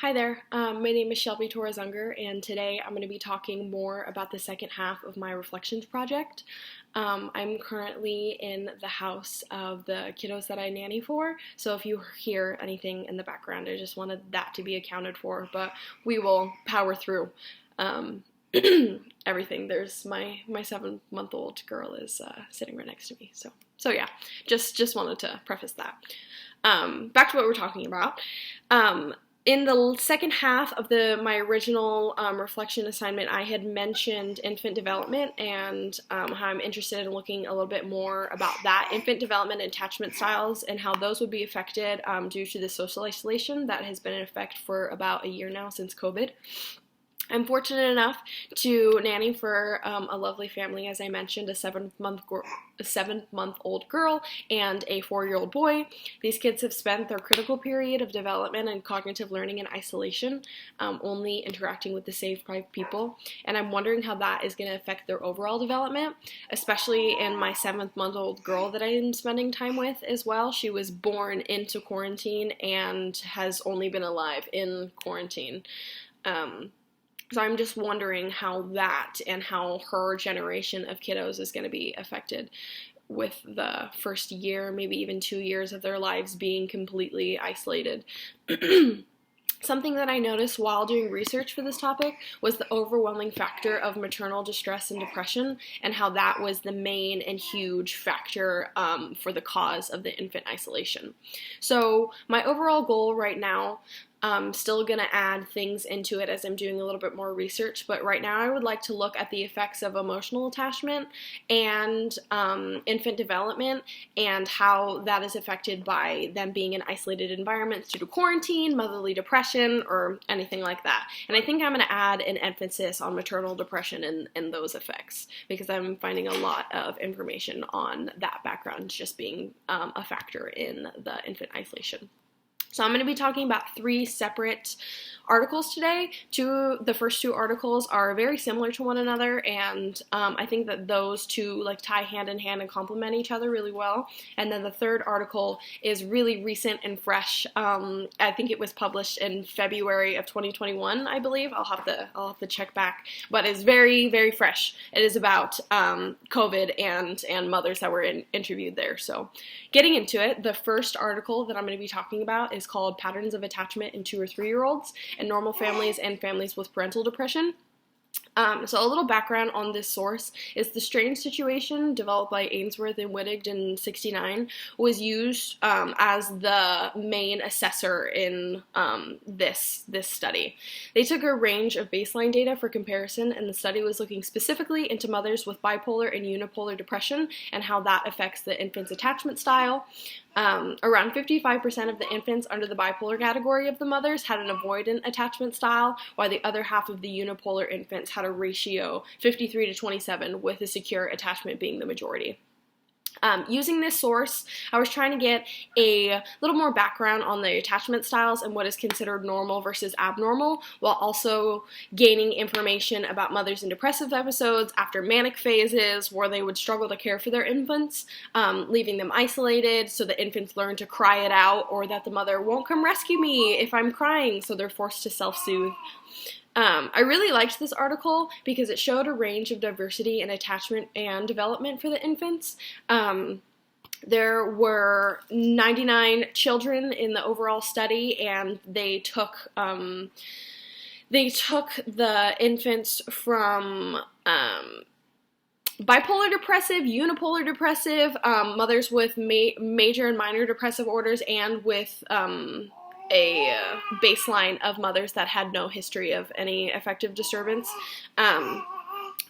Hi there, my name is Shelby Torres-Unger, and today I'm going to be talking more about the second half of my reflections project. I'm currently in the house of the kiddos that I nanny for, so if you hear anything in the background, I just wanted that to be accounted for, but we will power through everything. There's my 7-month-old girl is sitting right next to me, so yeah, just wanted to preface that. Back to what we're talking about. In the second half of my original reflection assignment, I had mentioned infant development and how I'm interested in looking a little bit more about that infant development and attachment styles and how those would be affected due to the social isolation that has been in effect for about a year now since COVID. I'm fortunate enough to nanny for a lovely family, as I mentioned, a 7-month-old girl and a 4-year-old boy. These kids have spent their critical period of development and cognitive learning in isolation, only interacting with the safe 5 people, and I'm wondering how that is going to affect their overall development, especially in my 7-month-old girl that I'm spending time with as well. She was born into quarantine and has only been alive in quarantine. So I'm just wondering how that and how her generation of kiddos is going to be affected with the first year, maybe even 2 years of their lives being completely isolated. Something that I noticed while doing research for this topic was the overwhelming factor of maternal distress and depression and how that was the main and huge factor for the cause of the infant isolation. So my overall goal right now, I'm still going to add things into it as I'm doing a little bit more research, but right now I would like to look at the effects of emotional attachment and infant development and how that is affected by them being in isolated environments due to quarantine, motherly depression, or anything like that. And I think I'm going to add an emphasis on maternal depression and those effects because I'm finding a lot of information on that background just being a factor in the infant isolation. So I'm going to be talking about 3 separate articles today. The first 2 articles are very similar to one another, and I think that those 2 tie hand in hand and complement each other really well. And then the third article is really recent and fresh. I think it was published in February of 2021, I believe. I'll have to check back, but it's very, very fresh. It is about COVID and mothers that were interviewed there. So getting into it, the first article that I'm going to be talking about is called Patterns of Attachment in 2 or 3-year-olds and Normal Families and Families with Parental Depression. So a little background on this source is the strange situation developed by Ainsworth and Wittig in 1969 was used as the main assessor in this study. They took a range of baseline data for comparison, and the study was looking specifically into mothers with bipolar and unipolar depression and how that affects the infant's attachment style. Around 55% of the infants under the bipolar category of the mothers had an avoidant attachment style, while the other half of the unipolar infants had a ratio 53 to 27, with a secure attachment being the majority. Using this source, I was trying to get a little more background on the attachment styles and what is considered normal versus abnormal, while also gaining information about mothers in depressive episodes after manic phases where they would struggle to care for their infants, leaving them isolated so the infants learn to cry it out, or that the mother won't come rescue me if I'm crying, so they're forced to self-soothe. I really liked this article because it showed a range of diversity in attachment and development for the infants. There were 99 children in the overall study, and they took the infants from bipolar depressive, unipolar depressive, mothers with major and minor depressive orders, and with a baseline of mothers that had no history of any affective disturbance.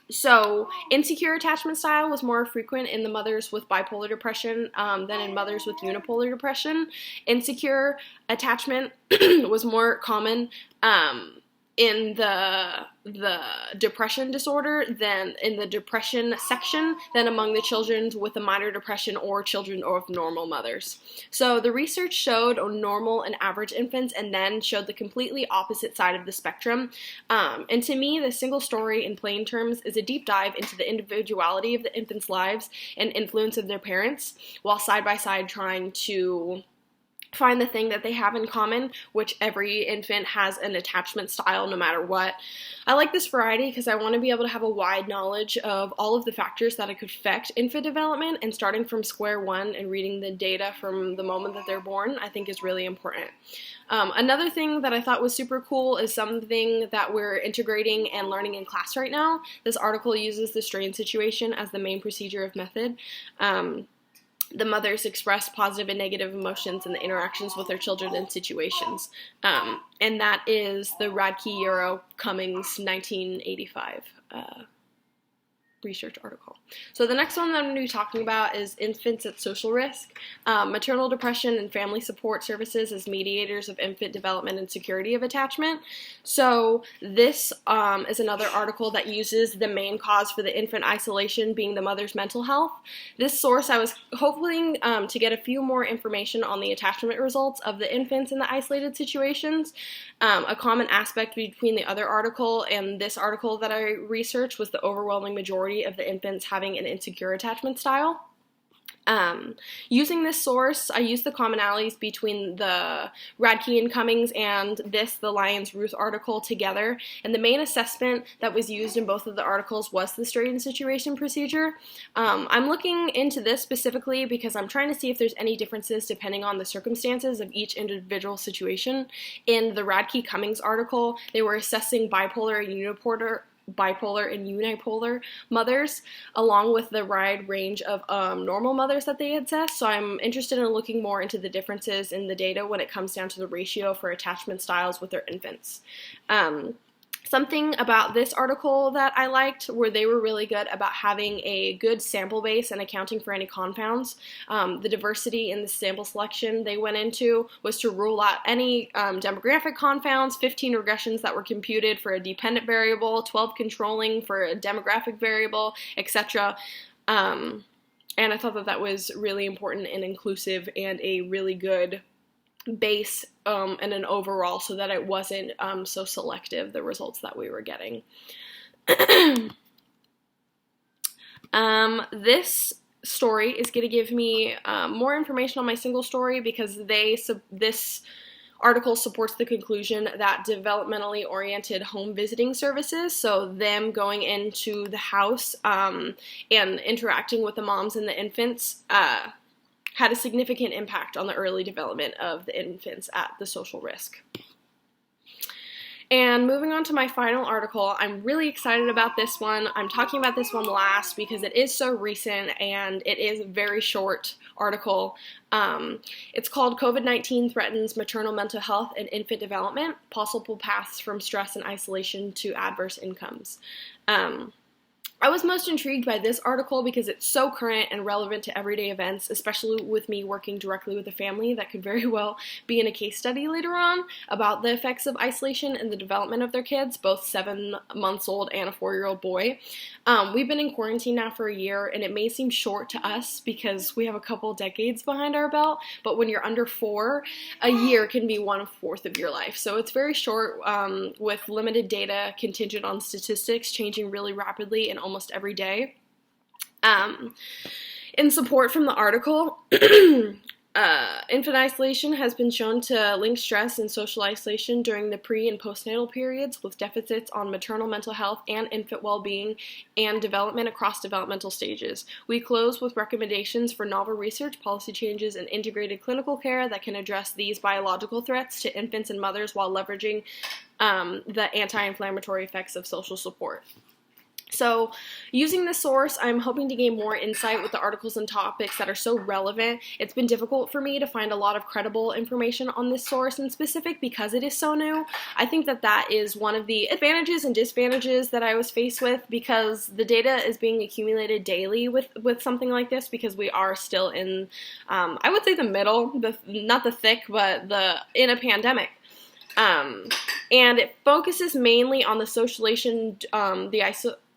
So insecure attachment style was more frequent in the mothers with bipolar depression than in mothers with unipolar depression. Insecure attachment was more common in the depression disorder than in the depression section than among the children with a minor depression or children of normal mothers. So the research showed normal and average infants and then showed the completely opposite side of the spectrum. And to me, the single story in plain terms is a deep dive into the individuality of the infants' lives and influence of their parents, while side by side trying to find the thing that they have in common, which every infant has an attachment style no matter what. I like this variety because I want to be able to have a wide knowledge of all of the factors that could affect infant development, and starting from square one and reading the data from the moment that they're born, I think is really important. Another thing that I thought was super cool is something that we're integrating and learning in class right now. This article uses the strain situation as the main procedure of method. The mothers express positive and negative emotions in the interactions with their children in situations. And that is the Radke, Euro, Cummings, 1985 research article. So the next one that I'm going to be talking about is infants at social risk. Maternal depression and family support services as mediators of infant development and security of attachment. So this is another article that uses the main cause for the infant isolation being the mother's mental health. This source, I was hoping to get a few more information on the attachment results of the infants in the isolated situations. A common aspect between the other article and this article that I researched was the overwhelming majority of the infants having an insecure attachment style. Using this source, I used the commonalities between the Radke and Cummings and the Lyons-Ruth article together, and the main assessment that was used in both of the articles was the strain situation procedure. I'm looking into this specifically because I'm trying to see if there's any differences depending on the circumstances of each individual situation. In the Radke-Cummings article, they were assessing bipolar and unipolar mothers, along with the wide range of normal mothers that they had assessed. So I'm interested in looking more into the differences in the data when it comes down to the ratio for attachment styles with their infants. Something about this article that I liked were they were really good about having a good sample base and accounting for any confounds. The diversity in the sample selection they went into was to rule out any demographic confounds, 15 regressions that were computed for a dependent variable, 12 controlling for a demographic variable, etc. And I thought that that was really important and inclusive and a really good base and an overall, so that it wasn't so selective, the results that we were getting. This story is going to give me more information on my single story because this article supports the conclusion that developmentally oriented home visiting services, so them going into the house and interacting with the moms and the infants, had a significant impact on the early development of the infants at the social risk. And moving on to my final article, I'm really excited about this one. I'm talking about this one last because it is so recent and it is a very short article. It's called COVID-19 Threatens Maternal Mental Health and Infant Development, Possible Paths from Stress and Isolation to Adverse Incomes. I was most intrigued by this article because it's so current and relevant to everyday events, especially with me working directly with a family that could very well be in a case study later on about the effects of isolation and the development of their kids, both 7 months old and a 4-year-old boy. We've been in quarantine now for a year, and it may seem short to us because we have a couple decades behind our belt, but when you're under 4, a year can be 1/4 of your life. So it's very short with limited data, contingent on statistics, changing really rapidly and almost every day. In support from the article, infant isolation has been shown to link stress and social isolation during the pre- and postnatal periods with deficits on maternal mental health and infant well-being and development across developmental stages. We close with recommendations for novel research, policy changes, and integrated clinical care that can address these biological threats to infants and mothers while leveraging the anti-inflammatory effects of social support. So, using this source, I'm hoping to gain more insight with the articles and topics that are so relevant. It's been difficult for me to find a lot of credible information on this source in specific because it is so new. I think that that is one of the advantages and disadvantages that I was faced with because the data is being accumulated daily with something like this because we are still in, I would say the middle, not the thick, but in a pandemic. And it focuses mainly on the socialization,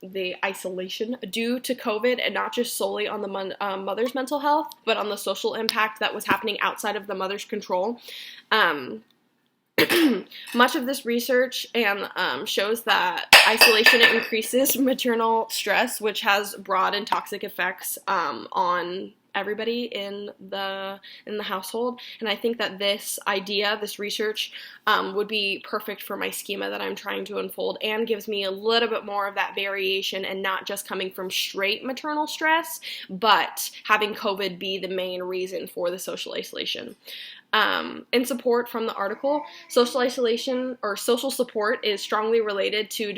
the isolation due to COVID, and not just solely on the mother's mental health, but on the social impact that was happening outside of the mother's control. Much of this research shows that isolation increases maternal stress, which has broad and toxic effects on everybody in the household. And I think that this idea, this research, would be perfect for my schema that I'm trying to unfold, and gives me a little bit more of that variation, and not just coming from straight maternal stress, but having COVID be the main reason for the social isolation. In support from the article, social isolation or social support is strongly related to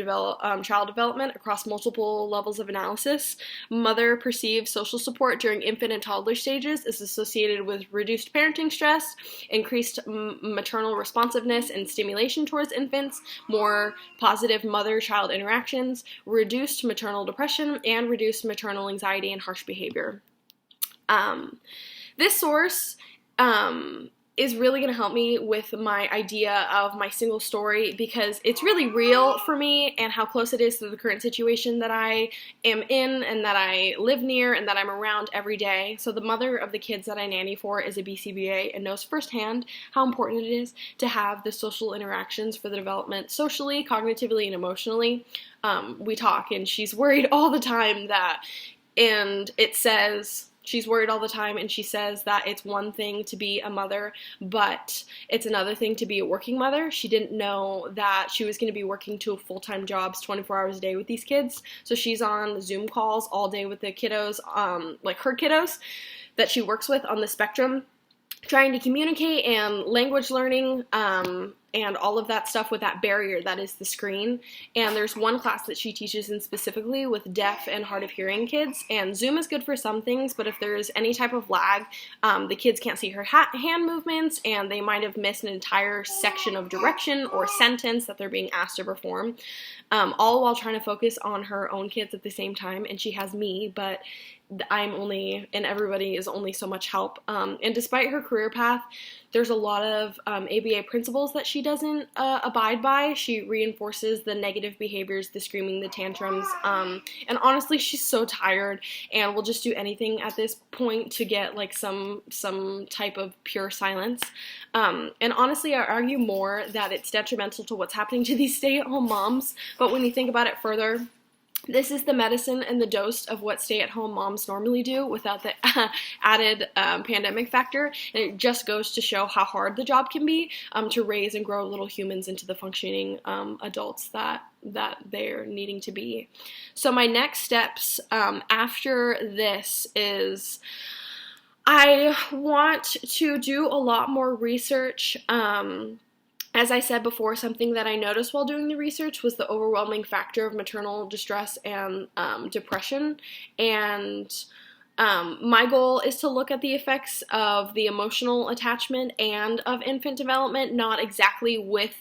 child development across multiple levels of analysis. Mother perceived social support during infant and toddler stages is associated with reduced parenting stress, increased maternal responsiveness and stimulation towards infants, more positive mother-child interactions, reduced maternal depression, and reduced maternal anxiety and harsh behavior. This source is really going to help me with my idea of my single story, because it's really real for me, and how close it is to the current situation that I am in and that I live near and that I'm around every day. So the mother of the kids that I nanny for is a BCBA and knows firsthand how important it is to have the social interactions for the development socially, cognitively, and emotionally. We talk, and she's worried all the time she's worried all the time, and she says that it's one thing to be a mother, but it's another thing to be a working mother. She didn't know that she was going to be working 2 full-time jobs 24 hours a day with these kids. So she's on Zoom calls all day with the kiddos, like her kiddos that she works with on the spectrum, trying to communicate and language learning, and all of that stuff with that barrier that is the screen. And there's one class that she teaches in specifically with deaf and hard of hearing kids, and Zoom is good for some things, but if there's any type of lag, the kids can't see her hand movements, and they might have missed an entire section of direction or sentence that they're being asked to perform, all while trying to focus on her own kids at the same time. And she has me, but and everybody is only so much help. And despite her career path, there's a lot of ABA principles that she doesn't abide by. She reinforces the negative behaviors, the screaming, the tantrums, and honestly, she's so tired and will just do anything at this point to get like some type of pure silence. And honestly, I argue more that it's detrimental to what's happening to these stay-at-home moms, but when you think about it further, this is the medicine and the dose of what stay-at-home moms normally do without the added pandemic factor. And it just goes to show how hard the job can be to raise and grow little humans into the functioning adults that they're needing to be. So my next steps after this is I want to do a lot more research. As I said before, something that I noticed while doing the research was the overwhelming factor of maternal distress and depression. And my goal is to look at the effects of the emotional attachment and of infant development, not exactly with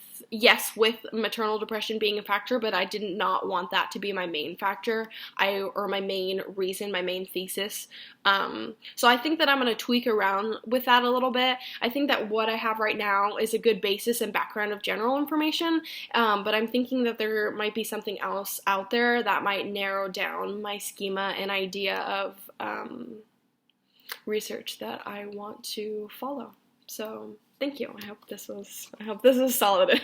maternal depression being a factor, but I did not want that to be my main factor, or my main reason, my main thesis. So I think that I'm going to tweak around with that a little bit. I think that what I have right now is a good basis and background of general information, but I'm thinking that there might be something else out there that might narrow down my schema and idea of research that I want to follow. So thank you. I hope this was solid.